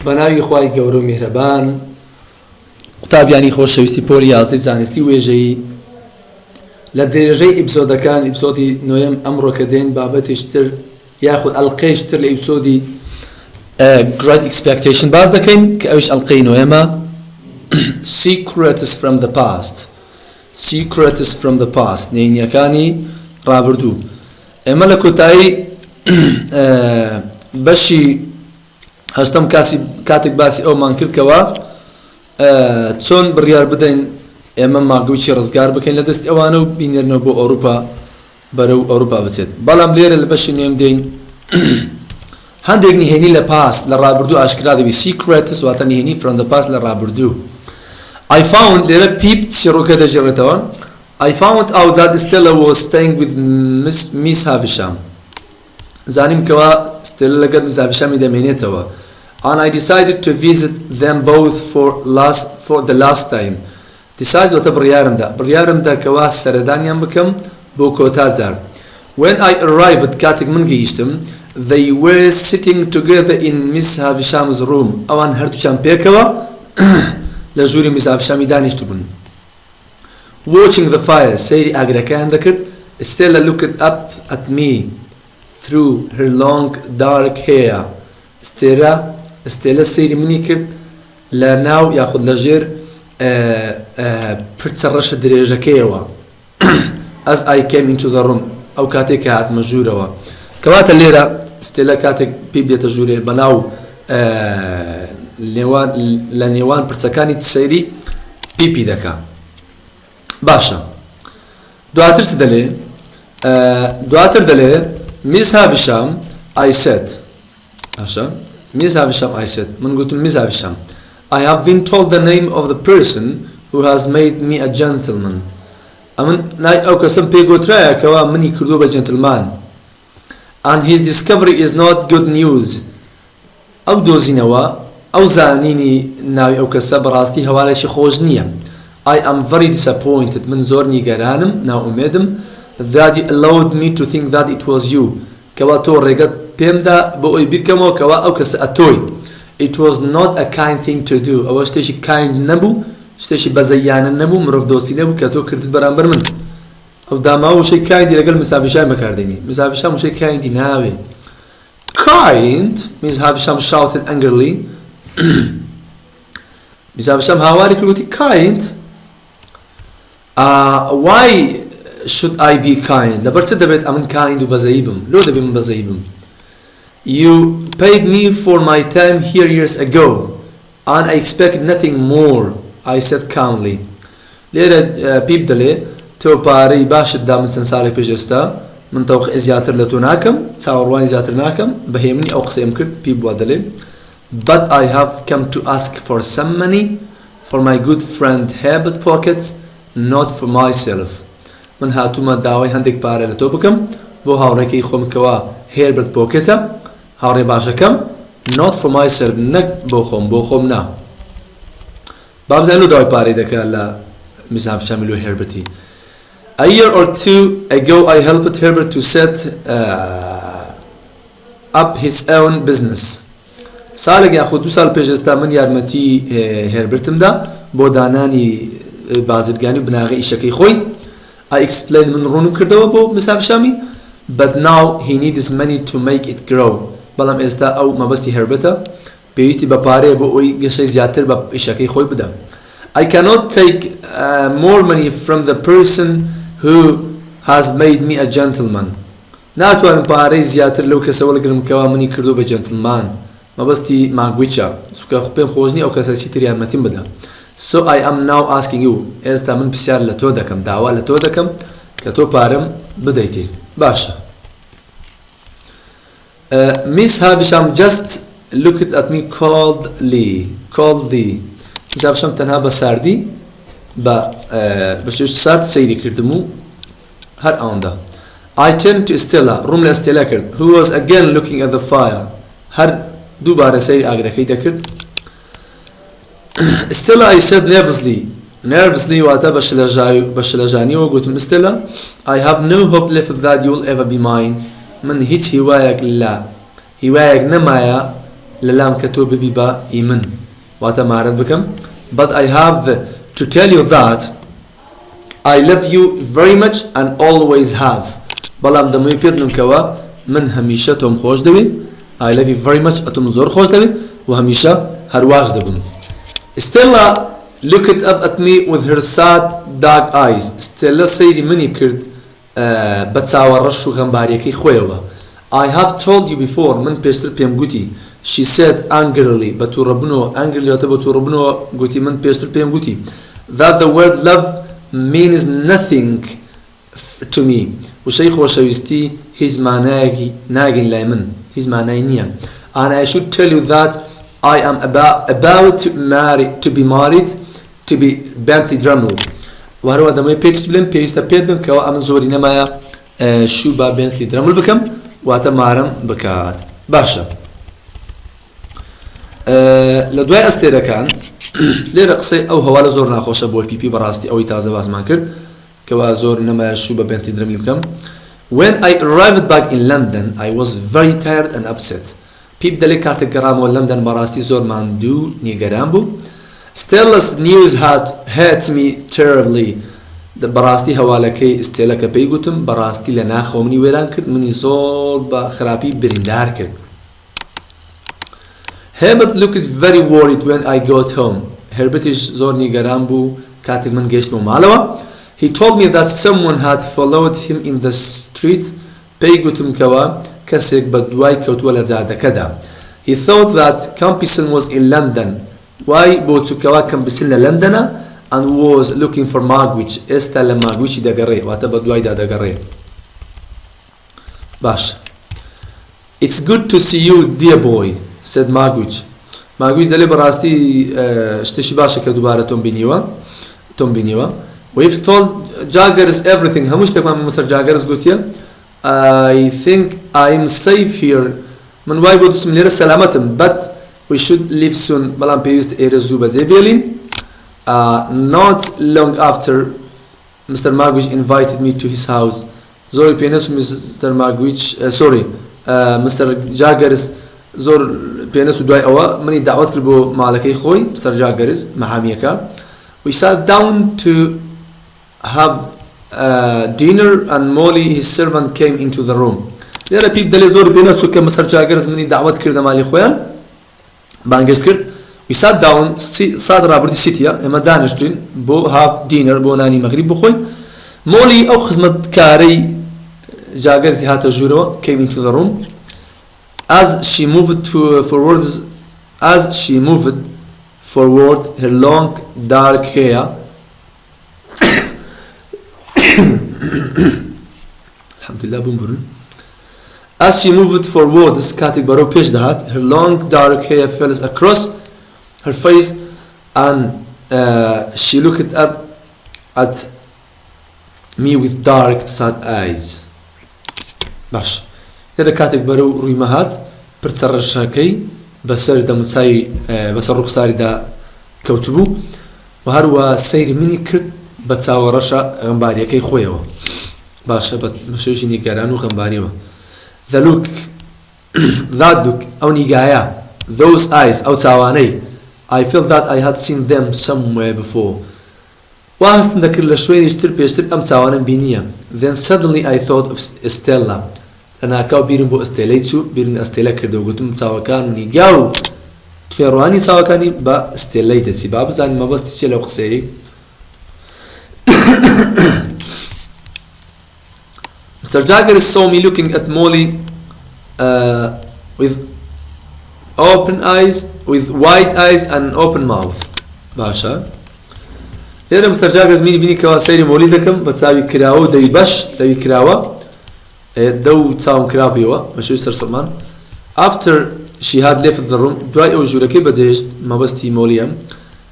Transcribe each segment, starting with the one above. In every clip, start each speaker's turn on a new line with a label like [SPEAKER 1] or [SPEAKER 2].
[SPEAKER 1] بەناوی خوای گەورە و میهرەبان قوتابیانی خۆشەویستی پۆلی یاڵتەی زانستی وێژەیی لە درێژەی ئیپسۆدەکان ئیپسۆدی نوێم ئەمڕۆ کە دێن بابەتیشتر یاخود ئەڵقەیشتر لە ئیپسۆدی Great Expectation باز دەکەین کە ئەوش ئەڵقەی نوێمە Secrets from the Past Secrets from the Past نێنیەکانی ڕابردوو ئێمە لە کۆتایی بەشی هەشتم کاتێک باسی ئەومان کردکەوە چۆن بڕیار بدەین ئێمە ماگوچی ڕزگار بکەین لە دەستی ئەوانە و بینێرنەوە بۆ ئەوروپا بەرەو ئەوروپا بچێت بەڵام لێرە لە بەشی نوێم دێین هەندێک نهێنی لە پاست لە ڕابردوو ئاشکرا دەبی Secrets واتە نهێنی from the past لە ڕابردوو I found لێرە پیپ چیرۆکە دەژێڕێتەوە I found out that Stella was staying with Miss Havisham زانیم کەوا Stella لەگەڵ Miss Havishaمی دەمێنێتەوە and I decided to visit them both for the last time decide واتە بڕیارمدا کەوا سەردانیان بکەم بۆ کۆتاجار when I arrived کاتێک من گەیشتم they were sitting together in Miss Havisham's room ئەوان هەردووچیان پێکەوە لە ژووری Miss Havishaمی دانیشت بوون watching the fire سەیری ئاگرەکەیان دەکرد Stella looked up at me through her long dark hair Stella سەیری منی کرد لە ناو یاخود لە ژێر پرچە ڕەشە درێژەکەیەوە as I came into the room ئەو کاتێک کە هاتمە ژوورەوە کەواتە لێرە Stella کاتێک پێی بێتە ژوورێ بەناو لە نێوان پرچەکانی سەیری پیپی دەکا باشە دواتر چ دەلێ دواتر دەلێ Miss Havisham I said باشە Miss Havisham I said من گوتم Miss Havisham I have been told the name of the person who has made me a gentleman ئەمن نای ئەو کەسم پێی گوترایە کەوا منی کردووە بە جنتلمان and his discovery is not good news ئەو دۆزینەوە ئەو زانینی ناوی ئەو کەسە بەڕاستی هەواڵێکی خۆش نییە I am very disappointed من زۆر نیگەرانم ناومێدم that you allowed me to think that it was you کەوا تۆ ڕێگەت پێمدا بۆ ئەوی بیرکەمەوە کەوا ئەو کەسە ئەتۆی it was not a kind thing to do ئەوە شتێکی kind نەبوو شتێکی بەزەیانە نەبوو مرۆڤ دۆستی نەبوو کە تۆ کردت بەرامبەر من ئەو داماوە وشەی کایندی لەگەڵ Miss Havisham بەکاردێنی Miss Havisham وشەی کایندی ناوێت kind Miss Havisham shouted angrily Miss Havisham هاواری کرد وتی kind why should I be kind لەبەر چ دەبێت ئەمن kind و بەزەیی بم لۆ دەبێت من بەزەیی بم you paid me for my time here years ago and I expect nothing more I said calmly لێرە پیپ دەلێ تۆ پارەی باشت دا من چەند ساڵی پێشێستا من تەوقع زیاتر لە تۆ ناکەم چاوەڕوانی زیاتر ناکەم بەهێمنی ئەو قسەیم کرد پیپ وا دەلێ but I have come to ask for some money for my good friend Herbert pockets not for myself من هاتوومە داوای هەندێک پارە لە تۆ بکەم بۆ هاوڕێکەی خۆم کەوا هێربرت پۆکێتە هاوڕێ باشەکەم not for myself نەک بۆ خۆم نا بابزانلو داوای پارەی دەکات لە Miss Havisham و هێربرتی A year or two ago I helped Herbert to set up his own business سالێک یاخود 2 ساڵ پێشێستا من یارمەتی هێربرتمدا بۆ دانانی بازرگانی و بناغی ئیشەکەی خۆی I explained من ڕوونم کردەوە بۆ Miss Havishaمی but now he needs money to make it grow بەڵام ئێستا ئەو مەبەستی هێربەتە پێویستی بە پارەیە بۆ ئەوی گەشەی زیاتر بە ئیشەکەی خۆی بدە I cannot take more money from the person who has made me a gentleman ناتوانم پارەی زیاتر لەو کەسەوە لەگرم کەوا منی کردو بە جنتلمان مەبەستی ماگویچە چونکە پێم خۆش نییە ئەو کەسە چیتر یارمەتیم بدە so I am now asking you ئێستا من پرسیار لە تۆ دەکەم داوا لە تۆ دەکەم کە تۆ پارەم بدەیتێ باشە Miss Havisham just looked at me coldly Miss Havisham تەنها بە ساردی بە شێوەیەکی سارد سەیری کردم و هەر ئەوەندا I turned to Stella ڕووم لە Stella کرد who was again looking at the fire هەر دووبارە سەیری ئاگرەکەی دەکرد Stella I said nervously واتە بە شلەژانیەوە گوتم Stella I have no hope left that you'll ever be mine من هیچ هیوایەک نەمایە للام كتو ببي با إيمن واتا معرض بكم but I have to tell you that I love you very much and always have بلام دموي بيدنم كوا من هميشة توم خوش دبي I love you very much أتوم زور خوش دبي وهميشة هرواش دبن. Stella looked up at me with her sad dark eyes. Stella سيري مني كرد بتساور رشو غنباريكي خويوا. I have told you before من بيستر بيم قوتي. She said angrily بتوربنو angrily بتوربنو قوتي من بيستر بيم قوتي that the word love means nothing to me. وشي خوشويستي هيز معناي ناقن لايمن هيز معناي نيا. And I should tell you that I am about to be married to be Bentley Drummel. وهرو دمي بيتش بلن بيستا بيدن كوا أمن زوري نمايا شو با بنتلي درامل بكم واتمارم بكات باشا. لدواء استيرا كان ليرا قصي أو هوالا زور ناخوشة بوي بي براستي أو يتازا باز مان كرد كوا زور نمايا شو با بنتلي درامل بكم. When I arrived back in London I was very tired and upset. بيب دلي كاتك قرامو لندن براستي زور ماندو نيقرام بو. Stella's news had hurt me terribly. براستي هوالكي استيلا كبيغوتم براستي لنا خومني ويران كرد مني زور بخرابي برندار كرد. Herbert looked very worried when I got home. Herbert زور نيقرام بو كاتك من جيش مالوا. He told me that someone had followed him in the street. بيغوتم كوا كسيك بدواي كوت ولا زاد كدا. He thought that Campbell was in London. Why بوتو كوا Campbell لندن and was looking for Margwich. استلا Margwich دقري واتبدواي دا دقري. باش. It's good to see you, dear boy, said Margwich. Margwich دلي براستي اشتشي باشا كدوبارة توم بينيوا. We've told Jaggers everything. هموش تكمان مصر Jaggers قلتيا. I think I'm safe here. من واي بود اسم ليرة سلامتهم. But we should leave soon. بلان بيوست إيرزوبا زيبيلين. Not long after, Mr. Margwich invited me to his house. زور بينس Mr. Margwich Mr. Jaggers زور بينس ودواي أوا مني دعوت كربو مالكي خوي Mr. Jaggers محاميكا. We sat down to have dinner and Molly his servant came into the room. لأن بيب دلي زور بينس وكم Mr. Jaggers مني دعوت كردا مالي خويان بانجز كرد. We sat down صاد رابردي سيتيا اما دانشتين بو هاف دينر بو ناني مغرب بخوي. مولي او خدمت كاري جاغرزي هاتا جورو came into the room. As she moved forward her long dark hair alhamdulillah بومبرن. As she moved forward كاتك برو بيش دهات her long dark hair fell across her face and she looked up at me with dark sad eyes. باش هذا كاتب برو روي مهات برتسرشاكي بسر دمتاي بسر رخصاري دا كوتبو وهروا سير مني كرت بتساورشا غنباريا كي خويوا باش مشوشي نيكارانو غنباريوا that look أو نيجايا those eyes أو تاواني I felt that I had seen them somewhere before. وهستن ذكر لشوين يشتر بيشتر أم تاوانا بينيا. Then suddenly I thought of Stella. أنا كاو بيرن بو استيليتشو بيرن استيلا كردو قلتم تاوكان نيجاو تفيرواني تاوكاني با استيليتسي باب زاني ما بس تشيل وقصي. Mr. Jaggers saw me looking at Molly with open eyes, with wide eyes and open mouth. باشا. لأن مستر جاغرز بيني كوا سيري مولي ذكم بتساوي كراو دوي باش دوي كراوا دو تساوم كرابيوا مشو يسر سلمان. After she had left the room دواي أو جوركي بجيشت ما بستي موليام.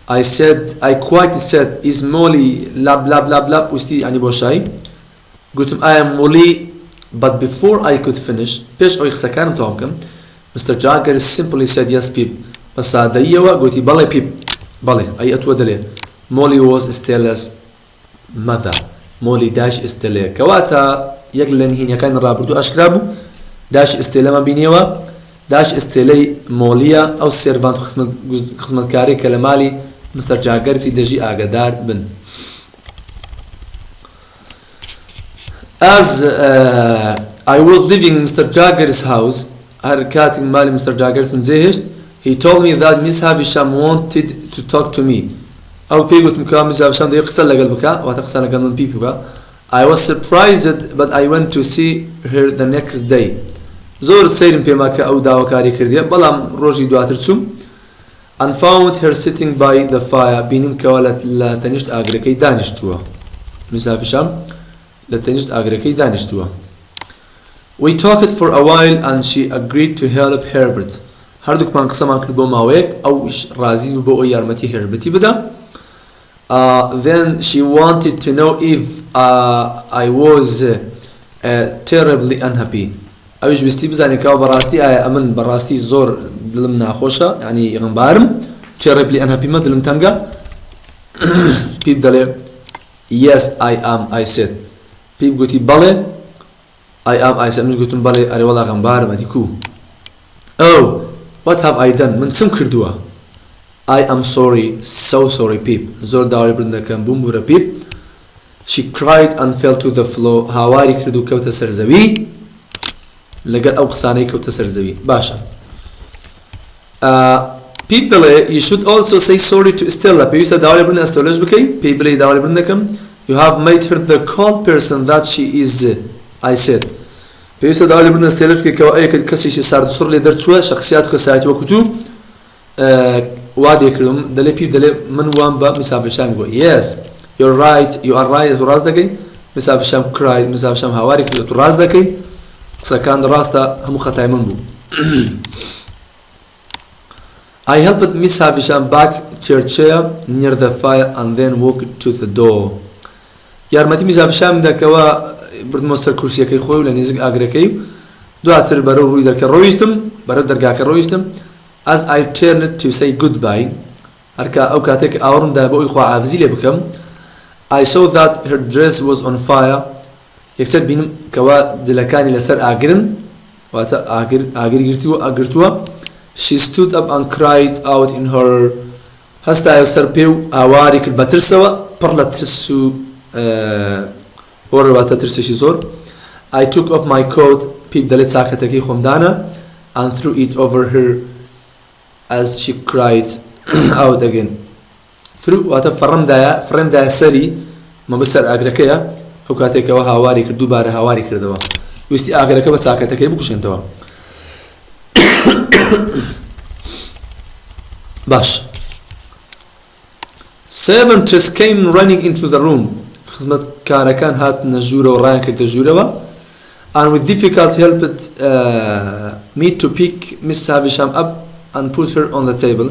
[SPEAKER 1] I quietly said is Molly lab lab lab lab وستي يعني بوشاي. قلتم I am Molly but before I could finish بيش أو يخسكان توامكم. Mr. Jaggers simply said yes Pip. بس هذا يوا قلتي بالله بيب بالله أي أتودلي. Molly was Stella's mother. Molly dash Stella. كواتا يقلن هنا كان رابردو أشكرابو dash Stella ما بينيوا داش استيلي موليا أو سيرفانت خدمت كاري كلمالي مستر جاگرسي دجي آگادار بن. As I was leaving Mr. Jagger's house, هركات مالي Mr. Jagger's مزيهشت, he told me that Miss Havisham wanted to talk to me. أو بيقول مكان Miss Havisham ده قصة لقلبك وتقصة لقلب بيبوكا. I was surprised, but I went to see her the next day. زور سيرم بيماك أو داوكاري كردية بلام روجي دواترسوم and found her sitting by the fire بينم كوالت لا تنشت آغريكي دانشتوا. Miss Havisham لا تنشت آغريكي دانشتوا. We talked for a while and she agreed to help Herbert. هردوك من قسم عن كلبو ماويك أو إيش رازي ببو يارمتي هربتي بدا. Then she wanted to know if I was terribly unhappy. أوش بستي بزاني كاو براستي أمن براستي زور دلم ناخوشة يعني غنبارم terribly unhappy ما دلم تنجا. بيب دلي yes I am I said. بيب قلتي بالي I am I said مش قلتم بالي أري والله غنبارم أديكو. Oh what have I done من سم كردوا. I am sorry, so sorry, Pip. زور داوري برندا كان بومبورا Pip. She cried and fell to the floor. هاواري كردو كوتا سرزوي. لقد أو قصاني كوتا سرزوي. باشا. Pip دلي, you should also say sorry to Stella. بيوسا داوري برندا استولج بكي. Pip دلي داوري برندا كم. You have made her the cold person that she is. I said. بيوسا داوري برندا استولج بكي كوا أي كسي شي صار دصور لي درتوا شخصيات كسايت وكتو. وادي كلهم دلي بيب دلي من وان با مسافر شام go yes you're right you are right تو راس دكي مسافر شام cried مسافر شام هواري كده تو راس دكي سكان راستا هم خطاي من بو. I helped Miss Havisham back to her chair near the fire and then walked to the door. يارمتي Miss Havisham دا كوا برد مستر كرسي كي خوي ولا نزق اغريكي دو اتر برو روي درك رويستم برو درك رويستم. As I turned to say goodbye, هركا أو كاتك أورن دابو إخوة عافزيلي بكم. I saw that her dress was on fire. يكسر بينم كوا دلكاني لسر آجرن واتا آجر جرتوا. She stood up and cried out in her. هستا يسر بيو أواري كل بترسوا برلا ترسو ورا بترسو شيزور. I took off my coat. Pip دلت ساكتكي خمدانا and threw it over her. As she cried out again. Through واتف فرم دايا سري ما بسر أغريكيا أو كاتيكا وهاواري كردو باره هاواري كردوا ويستي أغريكا بتساكتكي بكوشين توا. باش. Servants came running into the room. خدمت كاركان هات نجورة وران كرد جورة and with difficulty helped me to pick Miss Havisham up and put her on the table.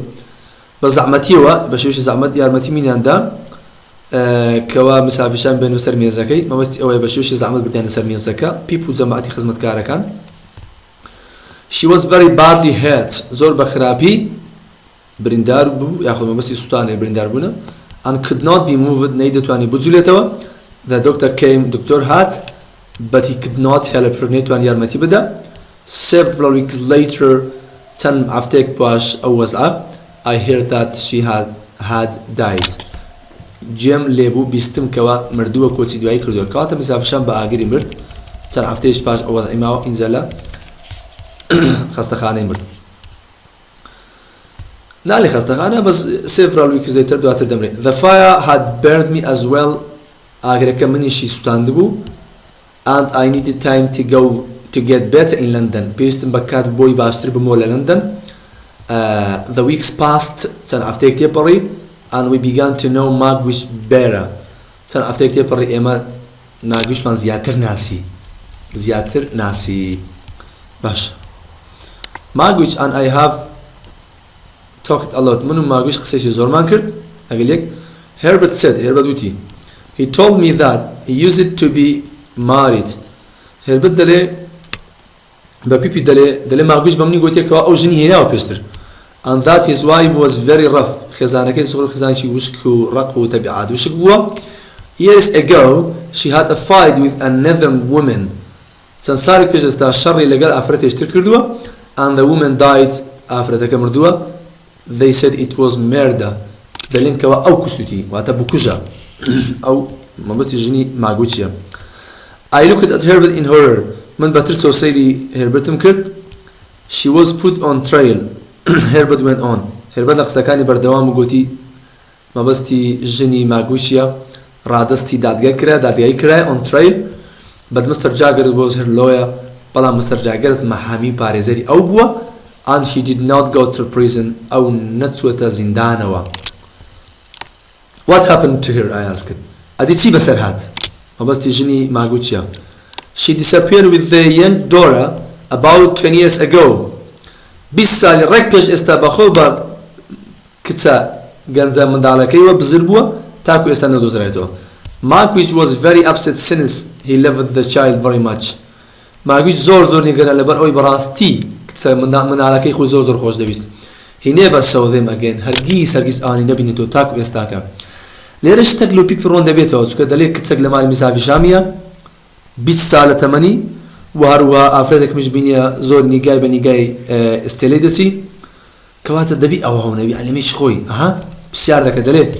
[SPEAKER 1] بزعمتيوا بشوش زعمت يارمتي مين عندا كوا Miss Havisham بينو سر ميزكي ما بس أو بشوش زعمت بدينا سر ميزكا. People زعمتي خدمت كاركان. She was very badly hurt. زور بخرابي بريندار بو ياخذ ما بس يسطاني بريندار بونا and could not be moved نيدت واني بزولتوا. The doctor came doctor had but he could not help her نيدت واني يارمتي بدا. Several weeks later تم عفتك باش أو وزعة I heard that she had died. جيم ليبو بيستم كوا مردوه كوتي دواي كردور كاتا مسافشان بآغيري مرد تم عفتيش باش أو وزعي ماو إنزالا خستخاني مرد نالي خستخانة بس several weeks later دواتر دمري. The fire had burned me as well. آغيري كمني شي ستاندبو and I needed time to go to get better in London. بيستم بكات بوي باستري بمولا لندن. The weeks passed تن عفتيك تيبري and we began to know Magwish better. تن عفتيك تيبري إما Magwish من زياتر ناسي باش. Magwish and I have talked a lot. منو Magwish قصيش زور ما كرت أقولك. Herbert said Herbert وتي he told me that he used to be married. Herbert دلي ببيبي دلي Magwish بمني قلت يا كوا أو جني هنا وبيستر and that his wife was very rough. خزانة كي صغر خزانة شي وشكو رقو تبعاد وشك بوا. Years ago she had a fight with another woman. سنسارك بيجز تا شر اللي قال أفرت يشترك كردوا and the woman died ئافرەتەکە مردووە they said it was murder دەڵێن کەوا ئەو کوشتی واتە بکوژە ئەو مەبەستی ژنی ماگوچیە I looked at Herbert in horror من بەترس و سەیری هێربەتم کرد she was put on trial Herbert went on هێربەت لە قسەکانی بەردەوام و گوتی مەبەستی ژنی ماگوچیە ڕادستی دادگای کرا on trial but Mr. Jaggers was her lawyer بەڵام Mr. Jaggers مەحامی پارێزەری ئەو بووە and she did not go to prison ئەو نەچووەتە زیندانەوە What happened to her? I asked. ئەدی چی بەسەر هات مەبەستی ژنی ماگوچیە She disappeared with the young Dora about 20 years ago 20 ساڵی ڕێک پێش ئێستا بەخۆ بە کچە گەنجە منداڵەکەیوە بزر بووە تاکو ئێستا نەدۆزرێتەوە Marquis was very upset since he loved the child very much Marquis زۆر نیگەرە لەبەر ئەوەی بەڕاستی کچە منداڵەکەی خۆی زۆر خۆش دەویست He never saw them again هەرگیز ئانی نەبینێتەوە تاکو ئێستاکە لێرە شتێک لەو پیپی ڕۆن دەبێتەوە چونکە دەڵێت کچێک لە ماڵی میسافی شامیە 20 ساڵە تەمەنی و هەروە ئافرەتێکمیش بینیە زۆر نیگای بە نیگای ئستێلەی دەچی کەواتە دەبی ئەوە هەونەبی ئەلەمەیش خۆی پرسیار دەکە دەڵێت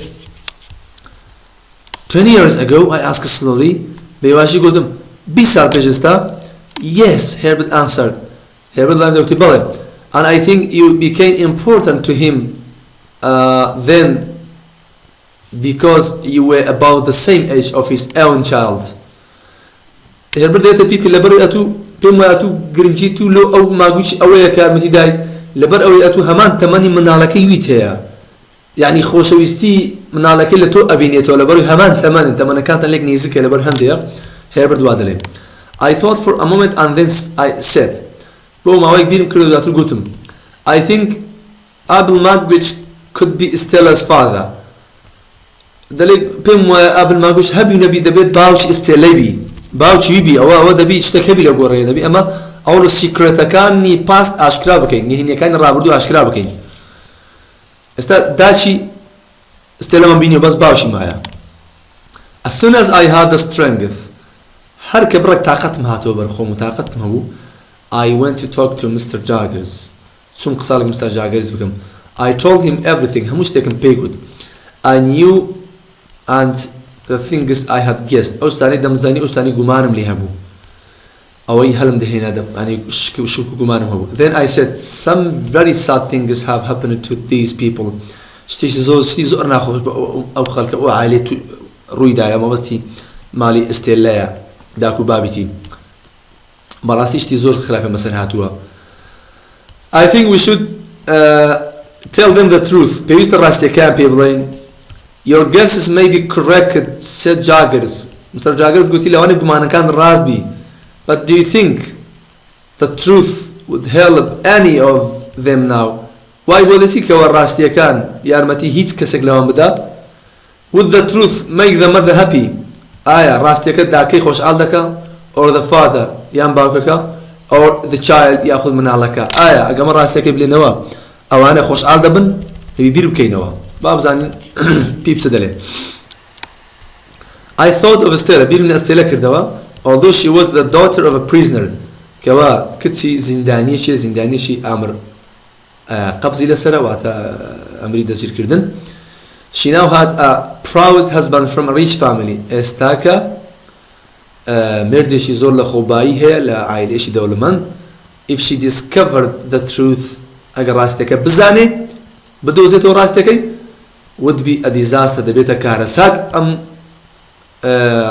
[SPEAKER 1] 20 years ago I asked slowly بێواشی گوتم 20 ساڵ پێش ئێستا Yes Herbert answered Herbert لام دەوتی بەڵێ and I think you became important to him then because you were about the same age of his own child Herbert دێتە پیپی لەبەر ئەتوو پێم وایە ئەتوو گرنگی تو لۆ ئەو ماگوچی ئەوەیە کە یارمەتی دای لەبەر ئەوەی ئەتوو هەمان تەمەنی مناڵەکەی ویت هەیە یعنی خۆشەویستی مناڵەکەی لە تۆ ئەبینێتەوە لەبەروی هەمان تەمەنەکانتان لێک نێزیکە لەبەر هەندەیە Herbert وا دەڵێ I thought for a moment and then I said بۆ ماوەیەک بیرم کرد و دواتر گوتم I think Abel Magwitch could be Stella's father دەڵێ پێم وایە ئابل ماگوچ هەبی و نەبی دەبێت باوکی ئستێلەی بی باوکی بی ئەوە دەبی شتێک هەبی لە گۆڕەیە دەبی ئەمە ئەو لە سیکرێتەکانی پاست ئاشکرا بکەین نهێنیەکانی ڕابردوو ئاشکرا بکەین ئێستا داچی ئستێلەمان بینی و بەس باوشی مایە As soon as I had the strength هەر کە بڕێک تااقەتم هاتەوە بەرخۆم و تااقەتم هەبوو I went to talk to Mr. Jaggers چون قسە لەگەڵ Mr. Jaggers بکەم I told him everything هەموو شتێکم پێی گوت I knew and the things I had guessed ئەو شتانەی دەمزانی ئەو شتانی گومانم لێ هەبوو ئەوەی هەلم دەهێنا ئەنی شک و گومانم هەبوو Then I said some very sad things have happened to these people شتی زۆر ناخۆش ئەو خەڵکە ئەو عایلێ ڕوویدایە مەبەستی ماڵی ئستێلەیە داک و بابیتی بەڕاستی شتی زۆر خراپە بەسەر هاتووە I think we should tell them the truth پێویستە ڕاستیەکان پێ بڵێین Your guesses may be correct said Jaggers Mr. Jaggers گوتی لەوانێ گومانەکان ڕاست بی But do you think the truth would help any of them now وای بۆ دەچی کەوە ڕاستیەکان یارمەتی هیچ کەسێک لەوان بدا Would the truth make the mother happy ئایا ڕاستیەکە داکەی خۆشحاڵ دەکا or the father یان باوکەکە or the child یاخود مناڵەکە ئایا ئەگەمە ڕاستیەکەی بلێنەوە ئەوانە خۆشحاڵ دەبن هەبی بیر بکەینەوە با بزانین پیپسە دەلێ I thought of Stella بیرم لە ئەستێلە کردەوە although she was the daughter of a prisoner کەوا کچی زیندانیەکی ئامر قەبزی لەسەرە واتە ئەمری دەستگیرکردن She now had a proud husband from a rich family ئێستاکە مردێکی زۆر لە خۆبایی هەیە لە عایلێکی دەوڵەمەند If she discovered the truth ئەگەر ڕاستەکە بزانێ بدۆزێتەوە ڕاستەکەی would be a disaster دەبێتە کارەسات ئەم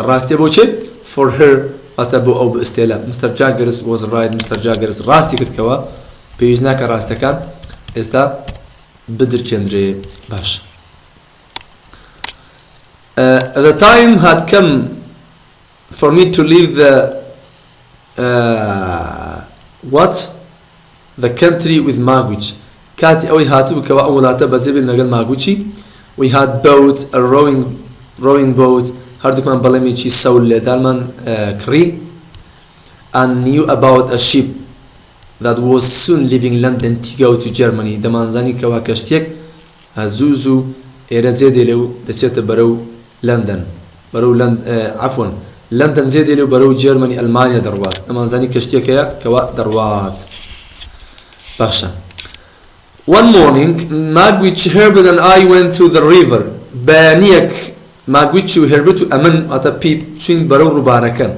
[SPEAKER 1] ڕاستیە بۆ چێ for her واتە بۆ ئەو ئستێلە Mr. Jaggers was right Mr. Jaggers ڕاستی کردکەوە پێویست ناکە ڕاستەکان ئێستا بدرچێندرێ باش The time had come for me to leave the country with Magwitch کاتی ئەوەی هاتوو کەوا ئەو وڵاتە بەجێبێن لەگەڵ ماگوچی We had built a rowing boat هەردووکمان بەڵێمێکی سەول لێدانمان کڕی and knew about a ship that was soon leaving London to go to Germany دەمانزانی کەوا کەشتێک زوو ئێرە جێ دێلێ و دەچێتە بەرەو لندن بەرەو عفوا لندن جێ دێلێ و بەرەو جێرمەنی ئەلمانیا دەڕوات دەمانزانی کەشتێک هەیە کەوا دەڕوات باشا. One morning, Magwitch, Herbert and I went to the river. بانيك Magwitch و Herbert و أمن أتا بيب تشين برو رباركا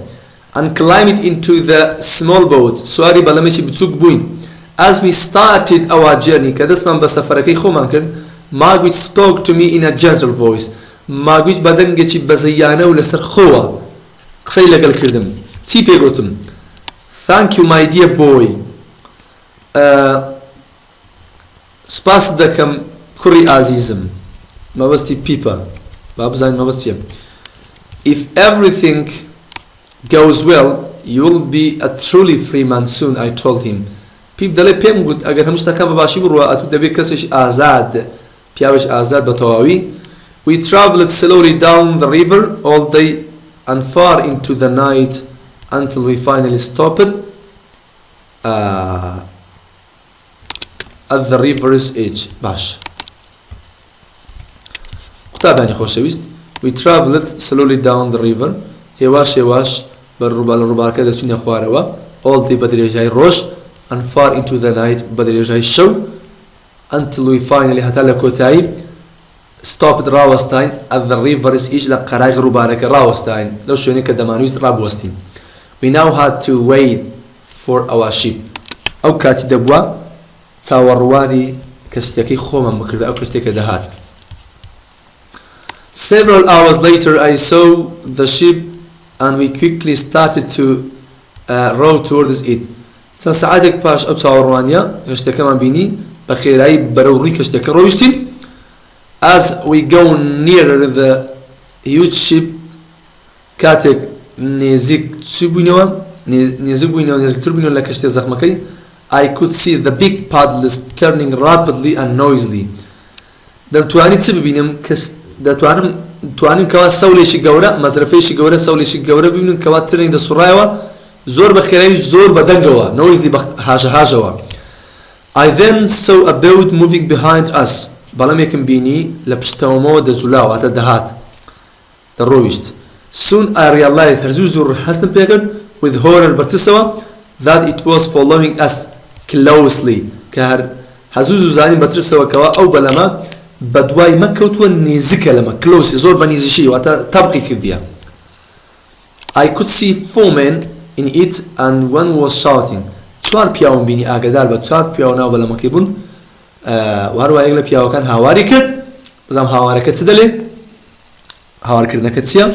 [SPEAKER 1] and climbed into the small boat. سواري بلامشي بتسوق بوين. As we started our journey, كدس من بسفركي خو مانكن, Magwitch spoke to me in a gentle voice. Magwitch بدنجي بزيانة ولسر خوا. قصي لقل كردم. تي بيقولتم. Thank you my dear boy. سپاس دەکەم کوڕی ئازیزم مەبەستی پیپە با بزانین مەبەستیە. If everything goes well you will be a truly free man soon, I told him. پیپ دەڵێ پێم گوت ئەگەر هەموو شتەکان بەباشی بڕوە ئەتوو دەبێت کەسێک ئازاد پیاوێک ئازاد بە تەواوی. We traveled slowly down the river all day and far into the night until we finally stopped at the river's edge. باش قوتابانی خۆشەویست. We traveled slowly down the river هێواش بەڕووبارەکە دەچوونە خوارەوە all day بە درێژای ڕۆژ and far into the night بە درێژای شەو until we finally هەتا لە کۆتایی stopped ڕاوەستاین at the river's edge لە قەرای ڕووبارەکە ڕاوەستاین لەو شوێنەی کە دەمانویست ڕابوەستین. We now had to wait for our ship. ئەو کاتی دەبووە چاوەڕوانی کەشتەکەی خۆمان بکردە ئەو کەشتێکە دەهات. Several hours later I saw the ship and we quickly started to row towards it. چەند سەعاتێک پاش ئەو چاوەڕوانیە کەشتەکەمان بینی بە خێرایی بەرەو ڕووی کەشتەکە ڕۆیشتین. As we go nearer the huge ship کاتێک نێزیکتر بووینەوە لە کەشتێ زەخمەکەی I could see the big paddles turning rapidly and noisily. دەمتوانی چ ببینم دەتوانم کەوا سەولێکی گەورە مەزرفەیەکی گەورە سەولێکی گەورە ببینم کەوا ترنگ دەسوڕایەوە زۆر بە خێرایی زۆر بەدەنگەوە noisily بە هاژەهاژەوە. I then saw a boat moving behind us. بەڵام یەکم بینی لە پشتەوەمەوە دەزولاوە ئەتە دەهات دەڕۆیشت. Soon I realized هەرزوو زۆر هەستم پێکرد with horror بەرتسەوە that it was following us closely کە هەزوو زوزانین بەترسەوە کەوا ئەو بەلەمە بەدوای مەکەوتووە نێزیکە لەمە close زۆر بە نێزیشی واتە تەبقی کردیە. I could see four men in it and one was shouting. چوار پیاوم بینی ئاگادار بە چوار پیاو ناو بەلەمەکەی بوون وهروە یەک لە پیاوەکان هاواری کرد. بزانم هاوارەکە چ دەڵێ؟ هاوارکردنەکە چییە؟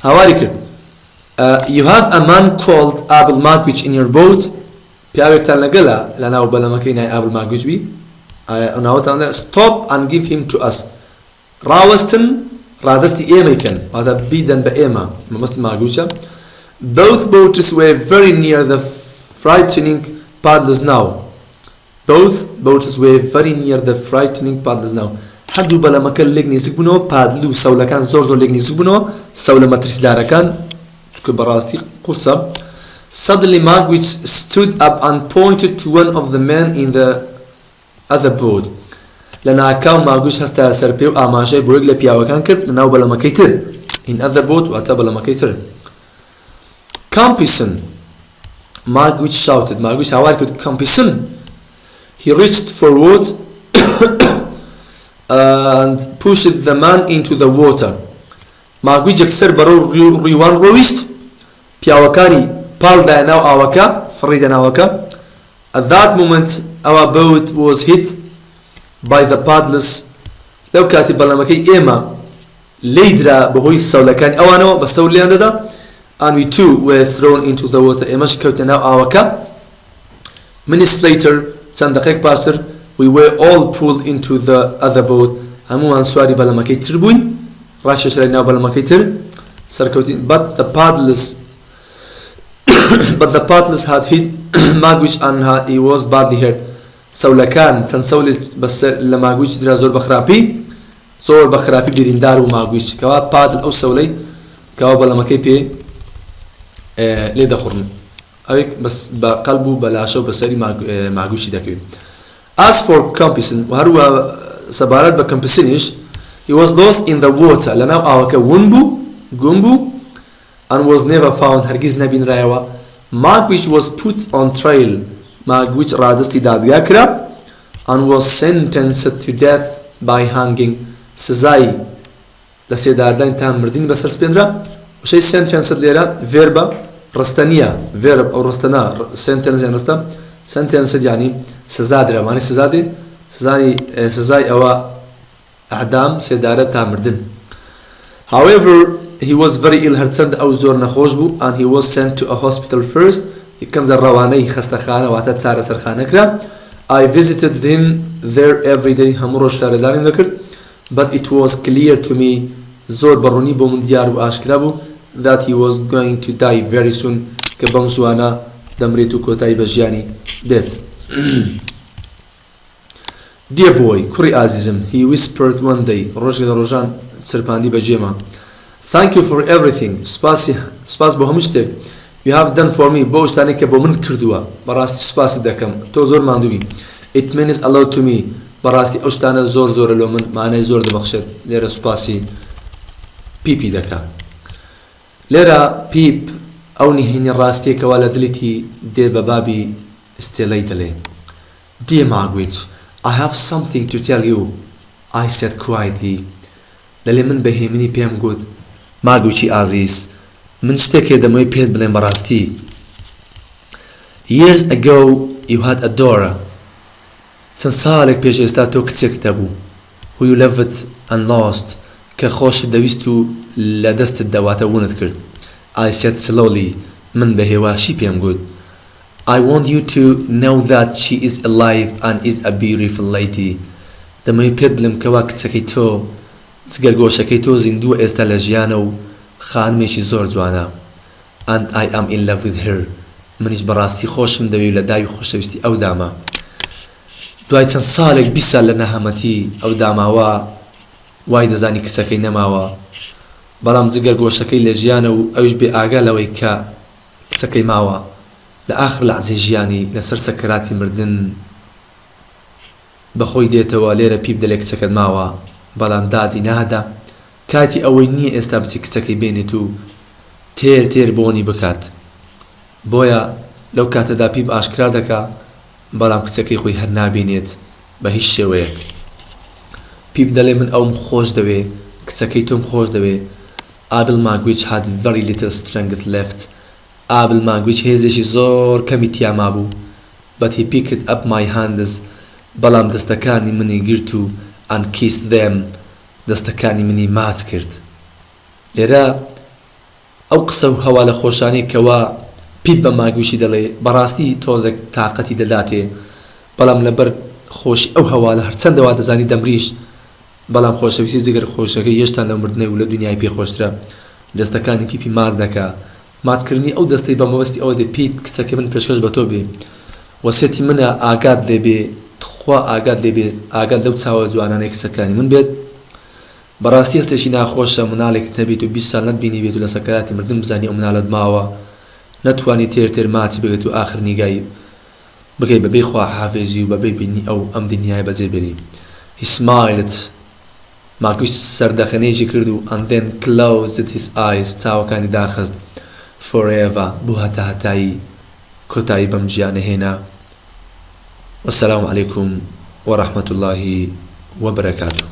[SPEAKER 1] هاواری کرد. You have a man called Abel Magwitch in your boat. پیاوێکتان لەگەڵە لە ناو بەلەمەکەی نای Abel Magwitch بی. ناوەتان لێ stop and give him to us. ڕاوەستن ڕادەستی ئێمەی کەن واتە بیدەن بە ئێمە مەبەستی Magwichە. Both boats were very near the frightening paddles now. Both boats were very near the frightening paddles now. هەردوو بەلەمەکە لێک نزیک بوونەوە پادل و سەولەکان زۆر لێک نزیک بوونەوە سەولە مەترسیدارەکان چونکە بەڕاستی قورسە. Suddenly Magwitch stood up and pointed to one of the men in the other boat. لە ناکاو Magwitch هەستا سەر پێ و ئاماژەی بۆ یەک لە پیاوەکان کرد لە ناو بەلەمەکەی تر. In other boat واتە بەلەمەکەی تر. Compison Magwitch shouted. Magwitch هاوار کرد Compison. He reached forward and pushed the man into the water. Magwitch یەکسەر بەرەو ڕیوان ڕۆیشت پیاوەکانی پاڵدایە ناو ئاوەکە فڕیدە ناوەکە. At that moment our boat was hit by the paddles. لەو کاتی بەڵەمەکەی ئێمە لێیدرا بەهۆی سەولەکانی ئەوانەوە بە سەول لیان دەدا. And we too were thrown into the water. ئێمەش کەوتە ناو ئاوەکە. Minutes later چەند دقەیەک پاشتر we were all pulled into the other boat. هەمووان سواری بەلەمەکەی تر بووین ڕاشێشرای ناو بەلەمەکەی تر سەرکەوتین. But the paddles had hit Magwitch and he was badly hurt. سەولەکان چەند سەولێک لە Magwitch درا زۆر بە خراپی بریندار و Magwitch کەوا پادل ئەو سەولەی کەوا بەلەمەکەی پێ لێ دەخوڕن ئەوێک بەس بە قەلب و بەلاشە و بەسەری Magwichی دەکەوێت. As for Compison وهروە سەبارەت بە Compisionish he was lost in the water لە ناو ئاوەکە گوم بوو and was never found هەرگیز نەبینرایەوە. Magwitch was put on trial ماگویچ ڕادستی دادگا کرا and was sentenced to death by hanging سزای لە سێدادان تا مردنی بەسەر سپێنرا وشەی sentenced لێرە verba ڕستەنیە verb ئەو ڕستەنا sentence یان ڕستە sentenced یعنی سزا درا معنی سزا دێ سزای ئەوە ئەعدام سێدارە تا مردن. However, he was very ill هەرچەند ئەو زۆر نەخۆش بوو and he was sent to a hospital first یەکەم جار ڕەوانەی خەستەخانە واتە چارەسەرخانە کرا. I visited him there every day هەموو ڕۆژ چارەداریم دەکرد but it was clear to me زۆر بەڕوونی بۆ من دیار و ئاشکرا بوو that he was going to die very soon کە بەم زوانە دەمرێت و کۆتایی بە ژیانی دێت. Dear boy, کوڕی ئازیزم, he whispered one day ڕۆژێک لە ڕۆژان سرپاندی بە جێما. Thank you for everything. سپاس بۆ هەموو شتێک. You have done for me بۆ شتانێک کە بۆ من کردووە بەڕاستی سوپاسی دەکەم تۆ زۆر ماندووی. It means a lot to me بەڕاستی ئەو شتانە زۆر زۆرە لۆ من مانای زۆر دەبەخشێت. لێرە سوپاسی پیپی دەکا. لێرە پیپ ئەو نهێنی ڕاستیەکەوە لە دڵیتی دێ بە بابی ئستێلەی دەڵێ. Dear Margaret, I have something to tell you, I said quietly. دەڵێ من بەهێمنی پێم گوت ماگوچی ئازیز من شتێکێ دەمەوێت پێت بڵێم بەڕاستی. Years ago you had a daughter. چەند ساڵێک پێش ئێستا تۆ کچێک دەبوو who you loved and lost کە خۆشت دەویست و لە دەستت دەواتە وونت کرد. I said slowly من بە هێواشی پێم گوت I want you to know that she is alive and is a beautiful lady. دەمەوێت پێت بڵێم کەوا کچەکەی تۆ جگەرگۆشەکەی تۆ زیندووە ئێستا لە ژیانە و خانمێکی زۆر جوانە. And I am in love with her. منیش بەڕاستی خۆشم دەوێت لە داوی خۆشەویستی ئەو دامە. دوای چەند ساڵێک 20 ساڵ لە نەهەمەتی ئەو داماوە وای دەزانی کچەکەی نەماوە بەڵام جگەرگۆشەکەی لە ژیانە و ئەوش بێ ئاگا لەوەی کە کچەکەی ماوە لە ئاخر لەحزەی ژیانی لەسەر سەکەراتی مردن بەخۆی دێتەوە لێرە پیپ دەلێ کچەکەت ماوە بەڵام دادی نادا کاتی ئەوەی نییە ئێستا بچی کچەکەی بێنێت و تێر بۆنی بکات. بۆیە لەو کاتەدا پیپ ئاشکرا دەکا بەڵام کچەکەی خۆی هەر نابینێت بە هیچ شێوەیەک. پیپ دەڵێ من ئەوم خۆش دەوێ کچەکەی تۆم خۆش دەوێ. Abel Magwitch had very little strength left. Abel Magwitch هێزێکی زۆر کەمی تیا مابوو but he picked up my hands بەڵام دەستەکانی منی گرت و and kissed them دەستەکانی منی ماچ کرد. لێرە ئەو قسە و هەوا لە خۆشانەی کەوا پیپ بە ماگویشی دەڵێ بەڕاستی تۆزێک تااقەتی دەداتێ بەڵام لەبەر خۆشی ئەو هەواڵە هەرچەندەوا دەزانی دەمریش بەڵام خۆشەویستی جگەر خۆشەکەی هێشتا لە مردنەی و لە دنیای پێخۆشترە. دەستەکانی پیپی ماچ دەکا. ماچکردنی ئەو دەستەی بە مەبەستی ئەوە دێ پیپ کچەکەی من پێشکەش بە تۆ بێ وەسێتی منە ئاگات لێ بێ خوا ئاگات لێ بێ ئاگات لەو چاوە جوانانەی کچەکانی من بێت. بەڕاستی هەستێکی ناخۆشە مناڵێکت هەبێت و 20 ساڵ نەتبینی بێت و لە سەکەراتی مردن بزانی ئەو مناڵت ماوە نەتوانی تێر ماچی بگێت و ئاخر نیگای بگەی بەبێ خوا حافێزی و بەبێ بینی ئەو ئەم دنیای بەجێ بێنی. He smiled. ماگویش سەردەخەنەیەکی کرد و and then closed his eyes چاوەکانی داخست forever بۆ هەتا هەتایی کۆتایی بەم ژیانە هێنا. وەسەلام عەلەیکوم وەڕەحمەتوڵڵاهی وەبەرەکاتوه.